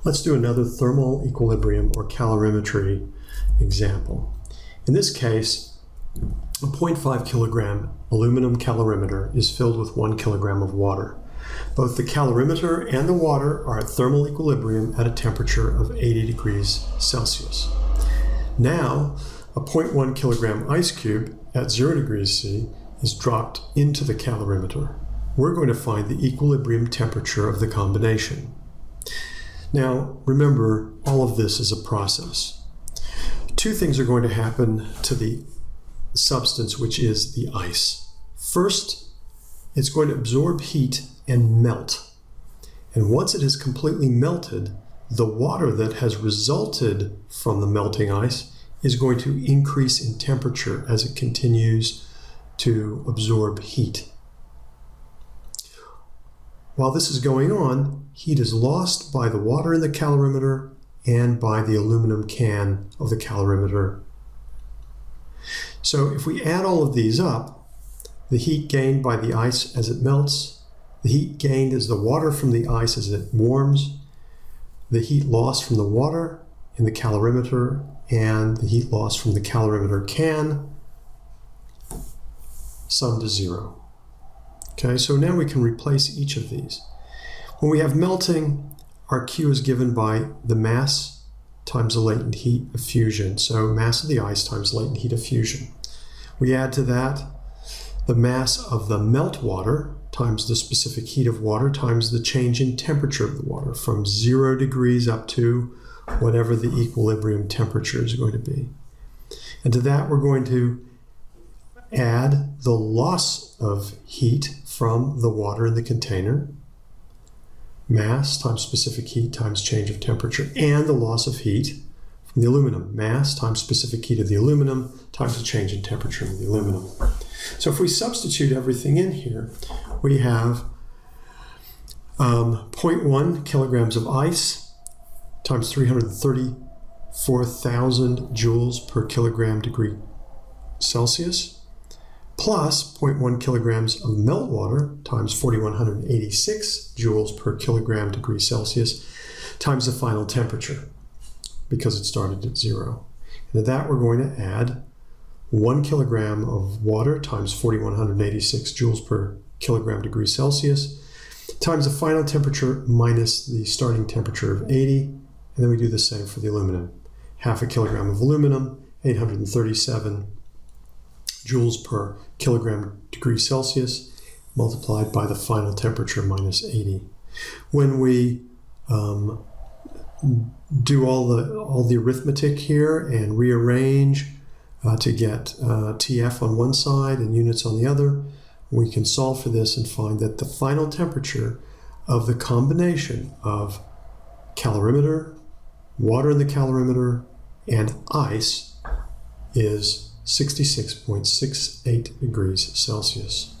Let's do another thermal equilibrium or calorimetry example. In this case, a 0.5 kilogram aluminum calorimeter is filled with 1 kilogram of water. Both the calorimeter and the water are at thermal equilibrium at a temperature of 80 degrees Celsius. Now, a 0.1 kilogram ice cube at 0 degrees C is dropped into the calorimeter. We're going to find the equilibrium temperature of the combination. Now, remember, all of this is a process. Two things are going to happen to the substance, which is the ice. First, it's going to absorb heat and melt. And once it has completely melted, the water that has resulted from the melting ice is going to increase in temperature as it continues to absorb heat. While this is going on, heat is lost by the water in the calorimeter and by the aluminum can of the calorimeter. So if we add all of these up, the heat gained by the ice as it melts, the heat gained as the water from the ice as it warms, the heat lost from the water in the calorimeter, and the heat lost from the calorimeter can sum to 0. Okay, so now we can replace each of these. When we have melting, our Q is given by the mass times the latent heat of fusion. So mass of the ice times latent heat of fusion. We add to that the mass of the melt water times the specific heat of water times the change in temperature of the water from 0 degrees up to whatever the equilibrium temperature is going to be. And to that we're going to add the loss of heat from the water in the container, mass times specific heat times change of temperature, and the loss of heat from the aluminum, mass times specific heat of the aluminum times the change in temperature of the aluminum. So if we substitute everything in here, we have 0.1 kilograms of ice times 334,000 joules per kilogram degree Celsius, plus 0.1 kilograms of melt water times 4,186 joules per kilogram degree Celsius times the final temperature, because it started at 0. And to that we're going to add 1 kilogram of water times 4,186 joules per kilogram degree Celsius times the final temperature minus the starting temperature of 80. And then we do the same for the aluminum. Half a kilogram of aluminum, 837 joules per kilogram degree Celsius multiplied by the final temperature minus 80. When we do all the arithmetic here and rearrange to get TF on one side and units on the other, we can solve for this and find that the final temperature of the combination of calorimeter, water in the calorimeter, and ice is 66.68 degrees Celsius.